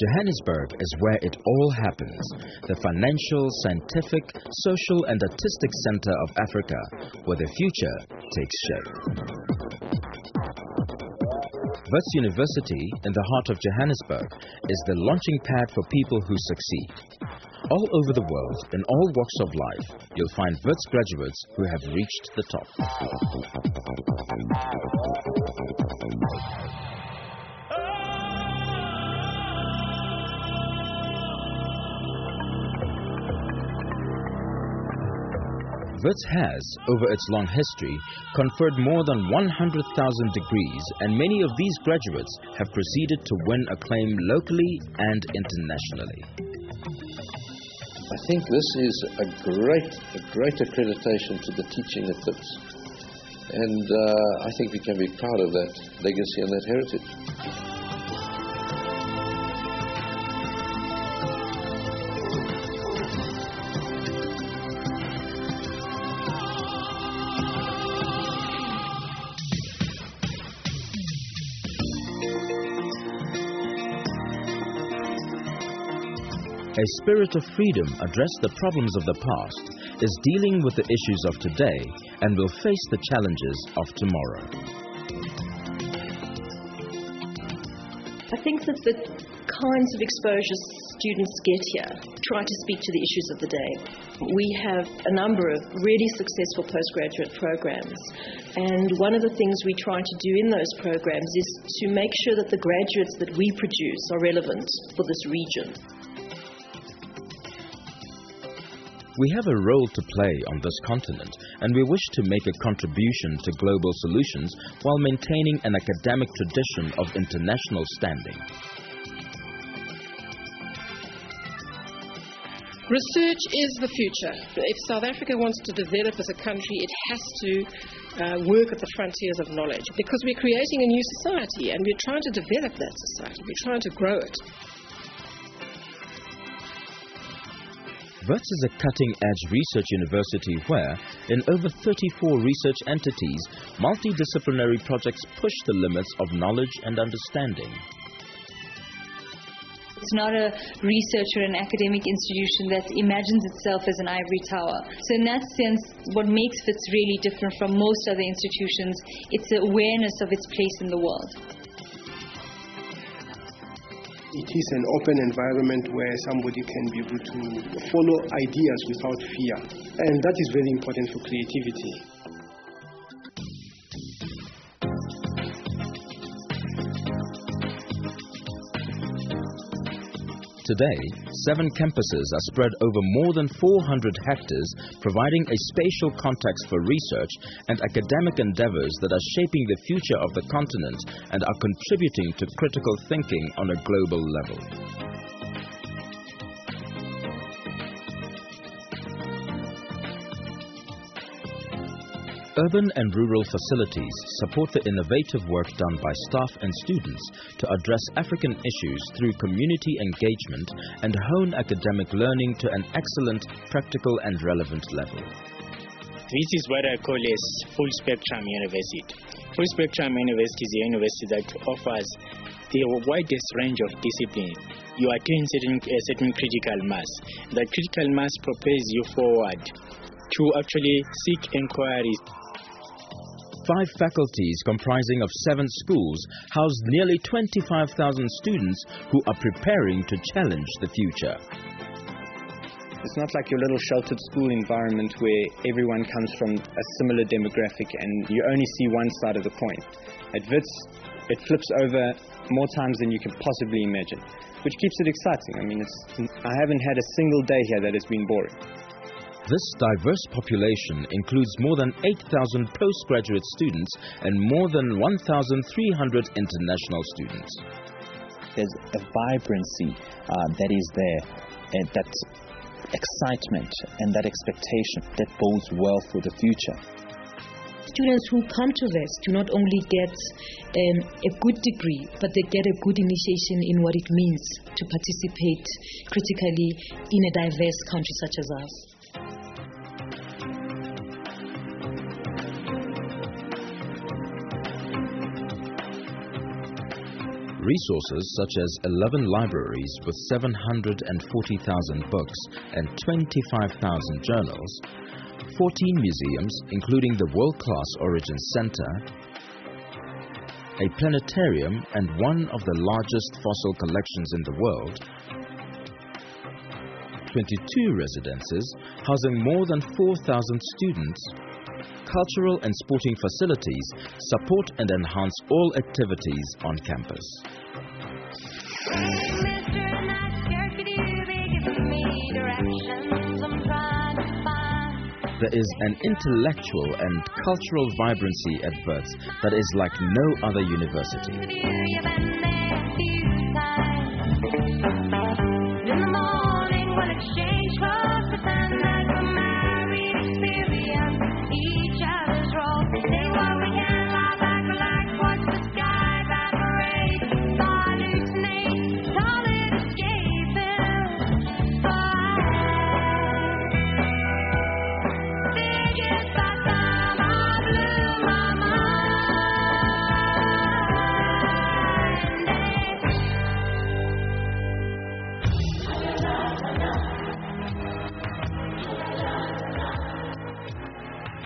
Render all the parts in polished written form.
Johannesburg is where it all happens, the financial, scientific, social and artistic center of Africa, where the future takes shape. Wits University, in the heart of Johannesburg, is the launching pad for people who succeed. All over the world, in all walks of life, you'll find Wits graduates who have reached the top. Wits has, over its long history, conferred more than 100,000 degrees, and many of these graduates have proceeded to win acclaim locally and internationally. I think this is a great accreditation to the teaching at Wits, and I think we can be proud of that legacy and that heritage. A spirit of freedom addressed the problems of the past, is dealing with the issues of today, and will face the challenges of tomorrow. I think that the kinds of exposures students get here try to speak to the issues of the day. We have a number of really successful postgraduate programs, and one of the things we try to do in those programs is to make sure that the graduates that we produce are relevant for this region. We have a role to play on this continent, and we wish to make a contribution to global solutions while maintaining an academic tradition of international standing. Research is the future. If South Africa wants to develop as a country, it has to work at the frontiers of knowledge, because we're creating a new society and we're trying to develop that society. We're trying to grow it. Wits is a cutting-edge research university where, in over 34 research entities, multidisciplinary projects push the limits of knowledge and understanding. It's not a research or an academic institution that imagines itself as an ivory tower. So in that sense, what makes Wits really different from most other institutions, it's the awareness of its place in the world. It is an open environment where somebody can be able to follow ideas without fear. And that is very important for creativity. Today, 7 campuses are spread over more than 400 hectares, providing a spatial context for research and academic endeavors that are shaping the future of the continent and are contributing to critical thinking on a global level. Urban and rural facilities support the innovative work done by staff and students to address African issues through community engagement and hone academic learning to an excellent, practical and relevant level. This is what I call a full-spectrum university. Full-spectrum university is a university that offers the widest range of disciplines. You attain a certain critical mass. That critical mass propels you forward to actually seek inquiries. 5 faculties comprising of 7 schools house nearly 25,000 students who are preparing to challenge the future. It's not like your little sheltered school environment where everyone comes from a similar demographic and you only see one side of the coin. At Wits, it flips over more times than you can possibly imagine, which keeps it exciting. I mean, I haven't had a single day here that has been boring. This diverse population includes more than 8,000 postgraduate students and more than 1,300 international students. There's a vibrancy that is there, and that excitement and that expectation that bodes well for the future. Students who come to Wits do not only get a good degree, but they get a good initiation in what it means to participate critically in a diverse country such as ours. Resources such as 11 libraries with 740,000 books and 25,000 journals, 14 museums including the world-class Origin Center, a planetarium and one of the largest fossil collections in the world, 22 residences housing more than 4,000 students, cultural and sporting facilities support and enhance all activities on campus. There is an intellectual and cultural vibrancy at Wits that is like no other university.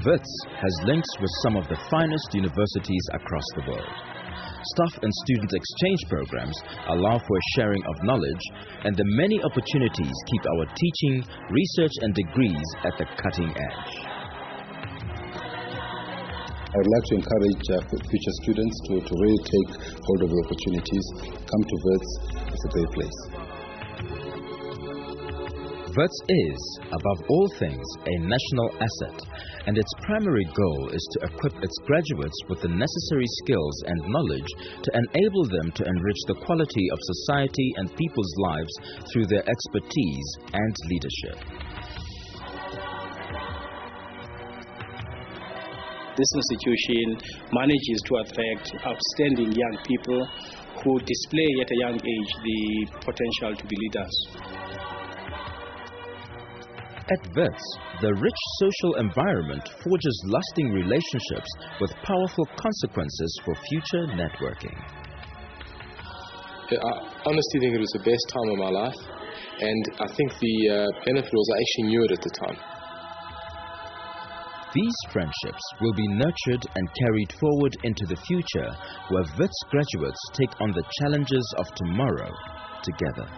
Wits has links with some of the finest universities across the world. Staff and student exchange programs allow for a sharing of knowledge, and the many opportunities keep our teaching, research and degrees at the cutting edge. I would like to encourage future students to really take hold of the opportunities. Come to Wits, it's a great place. Wits is, above all things, a national asset, and its primary goal is to equip its graduates with the necessary skills and knowledge to enable them to enrich the quality of society and people's lives through their expertise and leadership. This institution manages to attract outstanding young people who display at a young age the potential to be leaders. At Wits, the rich social environment forges lasting relationships with powerful consequences for future networking. I honestly think it was the best time of my life, and I think the benefit was I actually knew it at the time. These friendships will be nurtured and carried forward into the future, where Wits graduates take on the challenges of tomorrow together.